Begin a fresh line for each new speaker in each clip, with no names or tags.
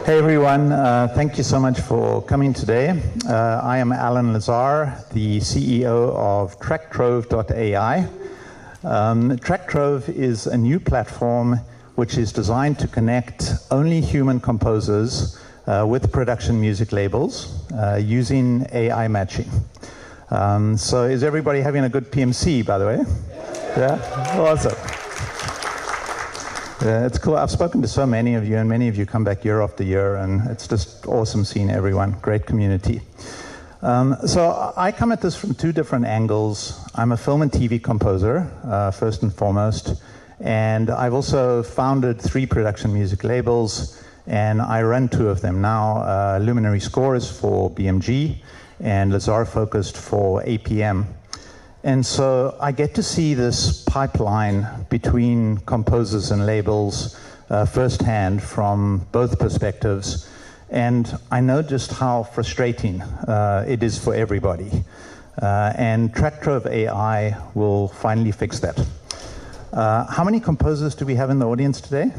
Hey everyone, thank you so much for coming today. I am Alan Lazar, the CEO of Tracktrove.ai. Tracktrove is a new platform which is designed to connect only human composers with production music labels using AI matching. So is everybody having a good PMC, by the way? Yeah? Awesome. Yeah, it's cool. I've spoken to so many of you, and many of you come back year after year, and it's just awesome seeing everyone. Great community. So I come at this from two different angles. I'm a film and TV composer, first and foremost, and I've also founded 3 production music labels, and I run 2 of them now. Luminary Scores for BMG, and Lazar Focused for APM. And so I get to see this pipeline between composers and labels firsthand from both perspectives. And I know just how frustrating it is for everybody. And Tracktrove.ai will finally fix that. How many composers do we have in the audience today?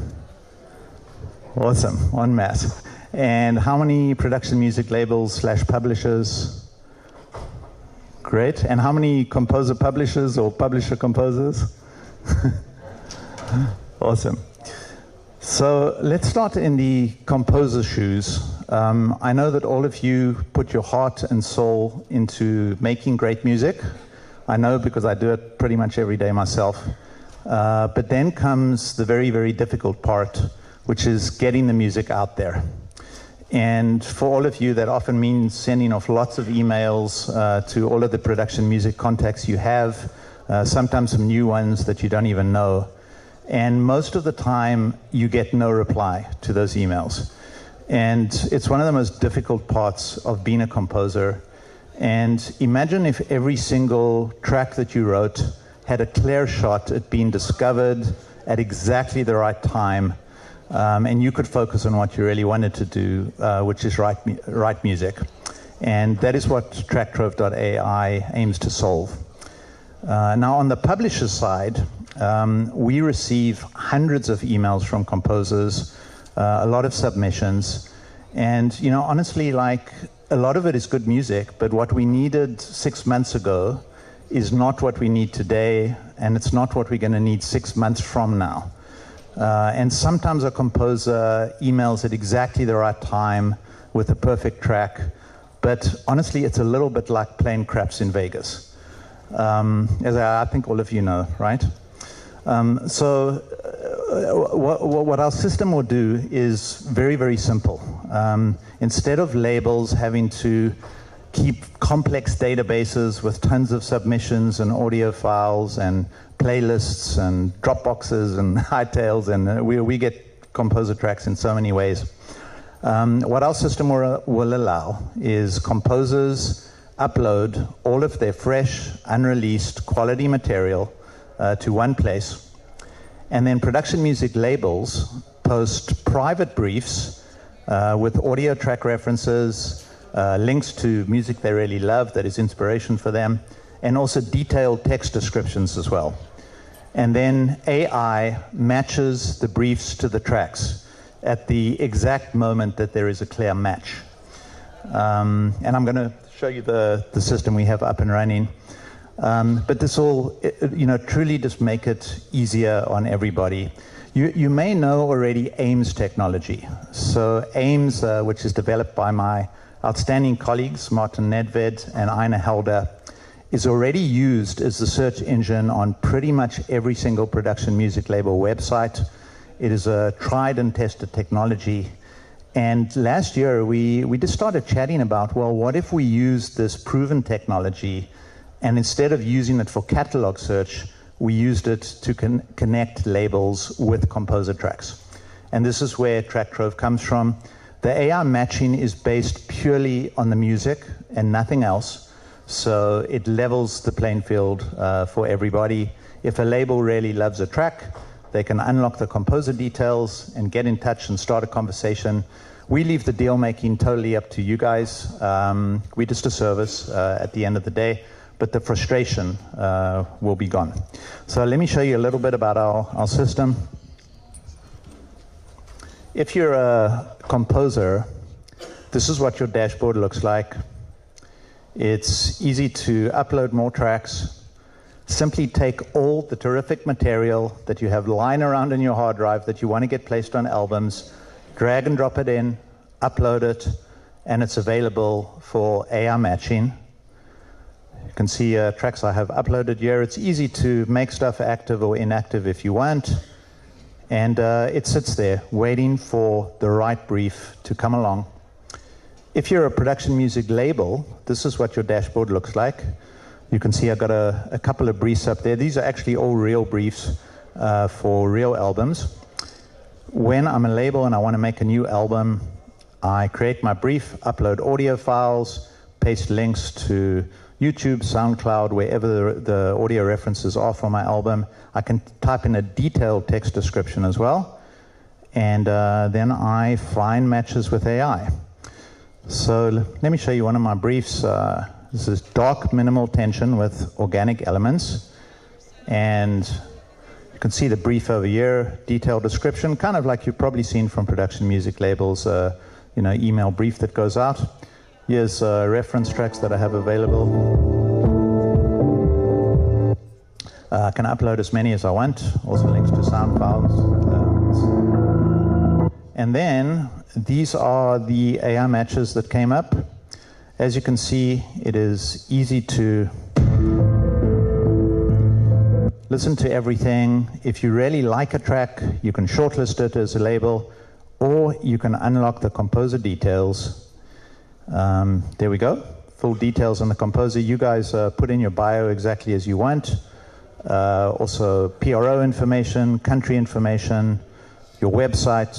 Awesome, en masse. And how many production music labels / publishers? Great. And how many composer publishers or publisher composers? Awesome. So let's start in the composer shoes. I know that all of you put your heart and soul into making great music. I know because I do it pretty much every day myself. But then comes the very, very difficult part, which is getting the music out there. And for all of you, that often means sending off lots of emails to all of the production music contacts you have, sometimes some new ones that you don't even know. And most of the time, you get no reply to those emails. And it's one of the most difficult parts of being a composer. And imagine if every single track that you wrote had a clear shot at being discovered at exactly the right time. And you could focus on what you really wanted to do, which is write music. And that is what Tracktrove.ai aims to solve. Now, on the publisher side, we receive hundreds of emails from composers, a lot of submissions. And, you know, honestly, like, a lot of it is good music, but what we needed 6 months ago is not what we need today, and it's not what we're going to need 6 months from now. And sometimes a composer emails at exactly the right time with a perfect track, but honestly, it's a little bit like playing craps in Vegas, as I think all of you know, right? So what our system will do is very, very simple. Instead of labels having to keep complex databases with tons of submissions and audio files and playlists and Dropboxes and hightails, and we get composer tracks in so many ways. What our system will allow is composers upload all of their fresh, unreleased quality material to one place, and then production music labels post private briefs with audio track references, links to music they really love that is inspiration for them, and also detailed text descriptions as well. And then AI matches the briefs to the tracks at the exact moment that there is a clear match. And I'm going to show you the system we have up and running. But this will, you know, truly just make it easier on everybody. You may know already AIMS technology. So AIMS, which is developed by my outstanding colleagues, Martin Nedved and Ina Helder, is already used as the search engine on pretty much every single production music label website. It is a tried and tested technology. And last year, we just started chatting about, well, what if we use this proven technology, and instead of using it for catalog search, we used it to connect labels with composer tracks. And this is where Tracktrove comes from. The AI matching is based purely on the music and nothing else. So it levels the playing field for everybody. If a label really loves a track, they can unlock the composer details and get in touch and start a conversation. We leave the deal making totally up to you guys. We're just a service at the end of the day, but the frustration will be gone. So let me show you a little bit about our system. If you're a composer, this is what your dashboard looks like. It's easy to upload more tracks. Simply take all the terrific material that you have lying around in your hard drive that you want to get placed on albums, drag and drop it in, upload it, and it's available for AI matching. You can see tracks I have uploaded here. It's easy to make stuff active or inactive if you want. And it sits there waiting for the right brief to come along. If you're a production music label, this is what your dashboard looks like. You can see I've got a couple of briefs up there. These are actually all real briefs for real albums. When I'm a label and I want to make a new album, I create my brief, upload audio files, paste links to YouTube, SoundCloud, wherever the audio references are for my album. I can type in a detailed text description as well. And then I find matches with AI. So let me show you one of my briefs. This is dark minimal tension with organic elements. And you can see the brief over here, detailed description, kind of like you've probably seen from production music labels, email brief that goes out. Here's reference tracks that I have available. I can upload as many as I want, also links to sound files. And then these are the AI matches that came up. As you can see, it is easy to listen to everything. If you really like a track, you can shortlist it as a label, or you can unlock the composer details. There we go, full details on the composer. You guys put in your bio exactly as you want. Also PRO information, country information, your website,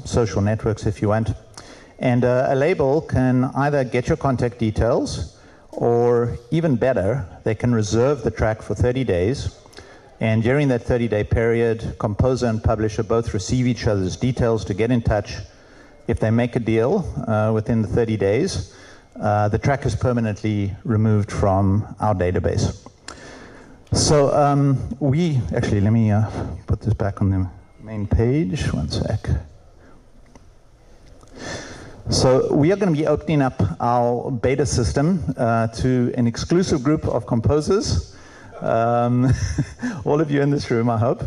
social networks if you want. And a label can either get your contact details, or even better, they can reserve the track for 30 days. And during that 30-day period, composer and publisher both receive each other's details to get in touch. If they make a deal within the 30 days, the track is permanently removed from our database. So let me put this back on the main page. One sec. So we are going to be opening up our beta system to an exclusive group of composers. All of you in this room, I hope.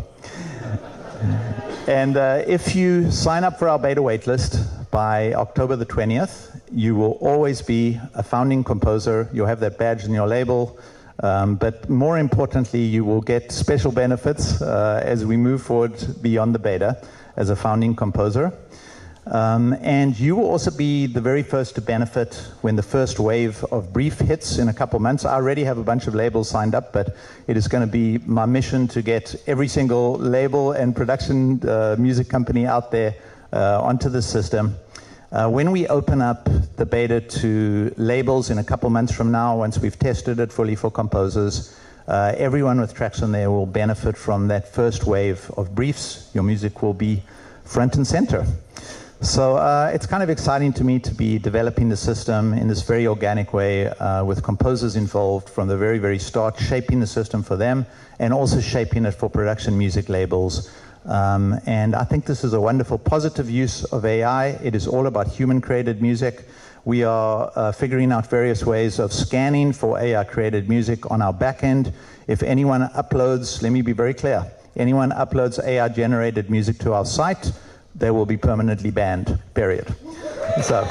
And if you sign up for our beta waitlist by October the 20th, you will always be a founding composer. You'll have that badge in your label. But more importantly, you will get special benefits as we move forward beyond the beta as a founding composer. And you will also be the very first to benefit when the first wave of brief hits in a couple months. I already have a bunch of labels signed up, but it is going to be my mission to get every single label and production music company out there onto the system. When we open up the beta to labels in a couple months from now, once we've tested it fully for composers, everyone with tracks on there will benefit from that first wave of briefs. Your music will be front and center. So it's kind of exciting to me to be developing the system in this very organic way with composers involved from the very, very start, shaping the system for them and also shaping it for production music labels. And I think this is a wonderful positive use of AI. It is all about human-created music. We are figuring out various ways of scanning for AI-created music on our back end. If anyone uploads, let me be very clear, anyone uploads AI-generated music to our site, they will be permanently banned, period. So.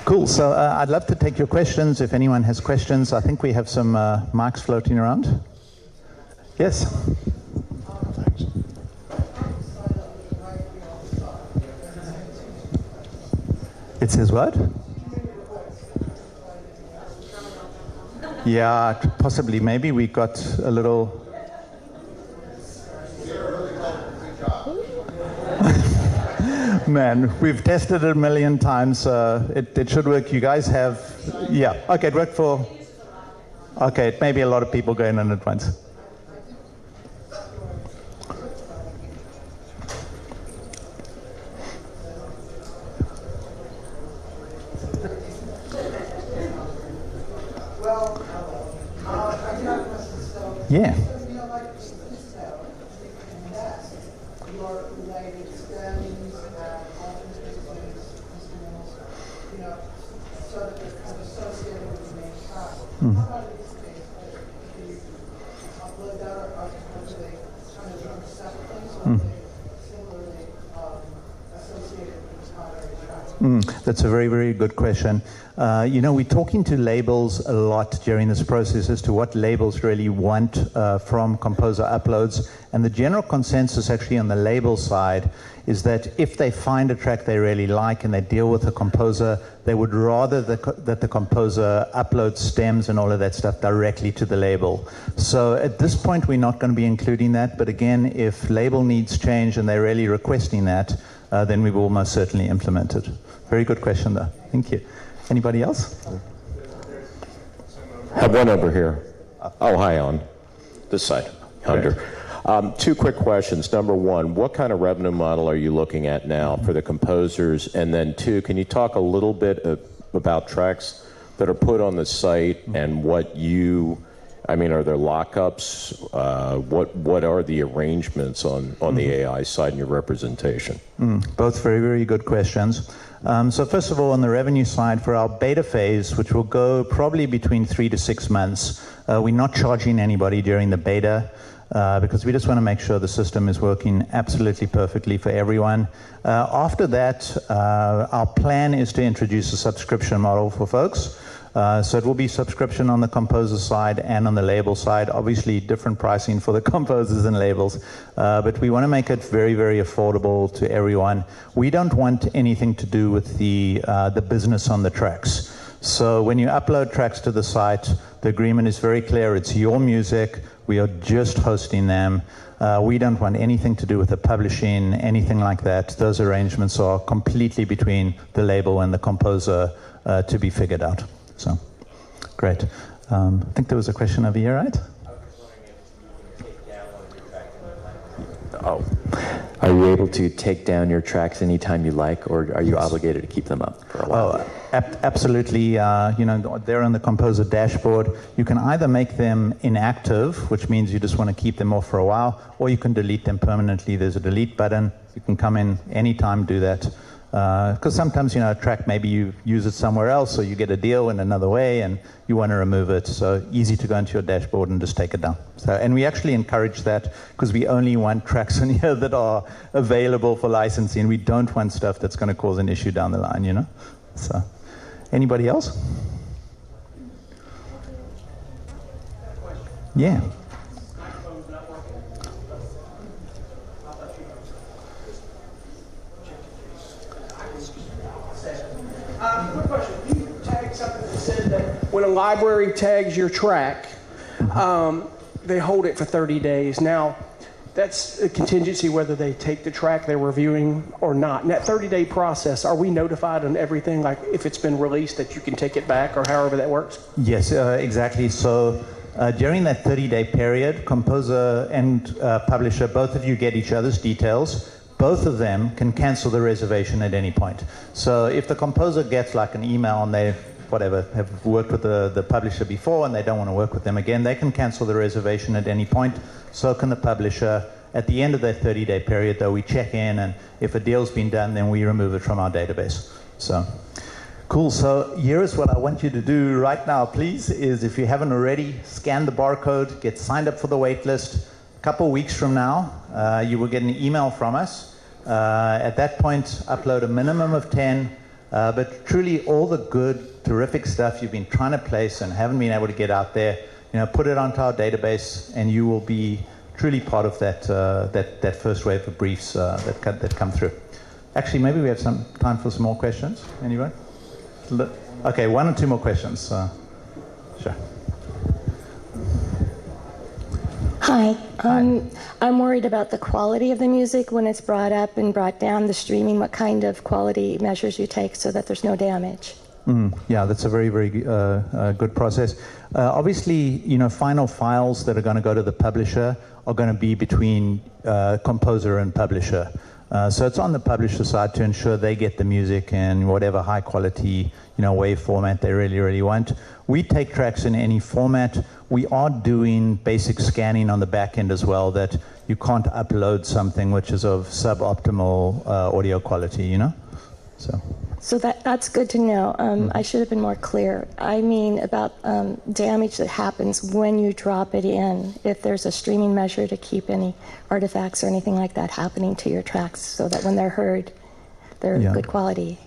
Cool, so I'd love to take your questions if anyone has questions. I think we have some mics floating around. Yes? Thanks. It says what? Yeah, possibly. Maybe we got a little... Man, we've tested it a million times. It should work. You guys have... Yeah, okay, it worked for... Okay, maybe a lot of people going in at once. Yeah. That's a very, very good question. We're talking to labels a lot during this process as to what labels really want from composer uploads. And the general consensus actually on the label side is that if they find a track they really like and they deal with a composer, they would rather that the composer upload stems and all of that stuff directly to the label. So at this point, we're not going to be including that. But again, if label needs change and they're really requesting that, then we will most certainly implement it. Very good question, though. Thank you. Anybody else?
I have one over here. Oh, hi, on this side, Hunter. Two quick questions. Number one, what kind of revenue model are you looking at now for the composers? And then two, can you talk a little bit about tracks that are put on the site and what are there lockups? What are the arrangements on the AI side and your representation?
Both very, very good questions. So first of all, on the revenue side, for our beta phase, which will go probably between 3 to 6 months, we're not charging anybody during the beta because we just want to make sure the system is working absolutely perfectly for everyone. After that, our plan is to introduce a subscription model for folks. So it will be subscription on the composer side and on the label side. Obviously, different pricing for the composers and labels, but we want to make it very, very affordable to everyone. We don't want anything to do with the business on the tracks. So when you upload tracks to the site, the agreement is very clear. It's your music. We are just hosting them. We don't want anything to do with the publishing, anything like that. Those arrangements are completely between the label and the composer to be figured out. So, great. I think there was a question over here, right?
Oh. Are you able to take down your tracks anytime you like, or are you obligated to keep them up for a while?
Absolutely. They're on the composer dashboard. You can either make them inactive, which means you just want to keep them off for a while, or you can delete them permanently. There's a delete button. You can come in anytime, do that. Because sometimes, a track, maybe you use it somewhere else, or you get a deal in another way, and you want to remove it. So easy to go into your dashboard and just take it down. And we actually encourage that because we only want tracks in here that are available for licensing. We don't want stuff that's going to cause an issue down the line, So, anybody else? Yeah.
Quick question. You tagged something that said that when a library tags your track, they hold it for 30 days. Now, that's a contingency whether they take the track they're reviewing or not. In that 30-day process, are we notified on everything, like if it's been released, that you can take it back or however that works?
Yes, exactly. So during that 30-day period, composer and publisher, both of you get each other's details. Both of them can cancel the reservation at any point. So if the composer gets like an email and they, have worked with the publisher before and they don't want to work with them again, they can cancel the reservation at any point. So can the publisher. At the end of that 30-day period, though, we check in, and if a deal's been done, then we remove it from our database. So, cool. So here's what I want you to do right now, please, is if you haven't already, scan the barcode, get signed up for the waitlist. A couple weeks from now, you will get an email from us. At that point, upload a minimum of 10, but truly all the good, terrific stuff you've been trying to place and haven't been able to get out there, put it onto our database, and you will be truly part of that first wave of briefs that come through. Actually, maybe we have some time for some more questions. Anyone? Okay, 1 or 2 more questions. Sure.
Hi. I'm worried about the quality of the music when it's brought up and brought down, the streaming, what kind of quality measures you take so that there's no damage.
Yeah, that's a very, very good process. Obviously, final files that are going to go to the publisher are going to be between composer and publisher. So it's on the publisher side to ensure they get the music in whatever high quality, wave format they really, really want. We take tracks in any format. We are doing basic scanning on the back end as well, that you can't upload something which is of suboptimal audio quality, So
that's good to know. I should have been more clear. I mean about damage that happens when you drop it in, if there's a streaming measure to keep any artifacts or anything like that happening to your tracks so that when they're heard, they're good quality.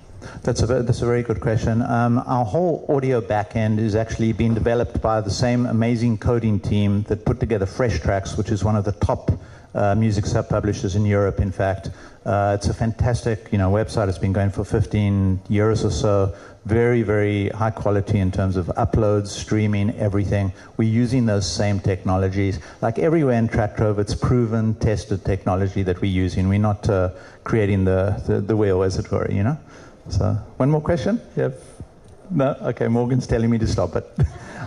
That's a very good question. Our whole audio backend is actually being developed by the same amazing coding team that put together Fresh Tracks, which is one of the top music sub-publishers in Europe, in fact. It's a fantastic website. It's been going for 15 years or so. Very, very high quality in terms of uploads, streaming, everything. We're using those same technologies. Like everywhere in Tracktrove, it's proven, tested technology that we're using. We're not creating the wheel, as it were, So, one more question? Yep. No? Okay, Morgan's telling me to stop, but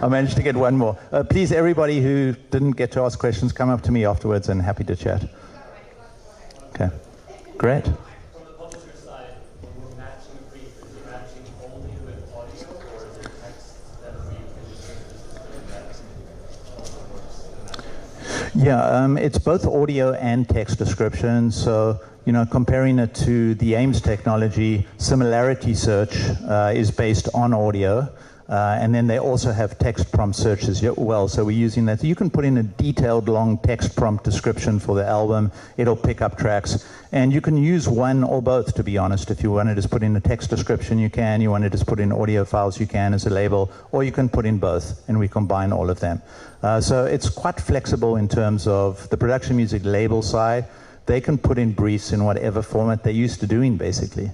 I managed to get one more. Please, everybody who didn't get to ask questions, come up to me afterwards and happy to chat. Okay, great.
From the publisher side, when we're matching brief, is it matching only with audio, or is it text that we can just
Yeah, it's both audio and text description. So, comparing it to the AIMS technology, similarity search is based on audio. And then they also have text prompt search as well, so we're using that. You can put in a detailed long text prompt description for the album. It'll pick up tracks. And you can use one or both, to be honest. If you want to just put in a text description, you can. You want to just put in audio files, you can as a label. Or you can put in both, and we combine all of them. So it's quite flexible in terms of the production music label side. They can put in briefs in whatever format they're used to doing, basically.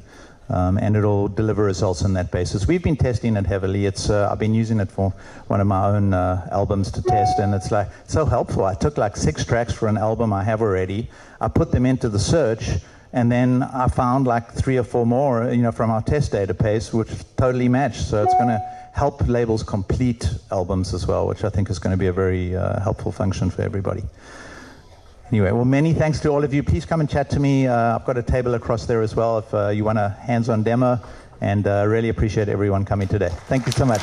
And it'll deliver results on that basis. We've been testing it heavily. I've been using it for one of my own albums to test, and it's like so helpful. I took like 6 tracks for an album I have already. I put them into the search, and then I found like 3 or 4 more, from our test database, which totally matched. So it's going to help labels complete albums as well, which I think is going to be a very helpful function for everybody. Anyway, well, many thanks to all of you. Please come and chat to me. I've got a table across there as well if you want a hands-on demo, and really appreciate everyone coming today. Thank you so much.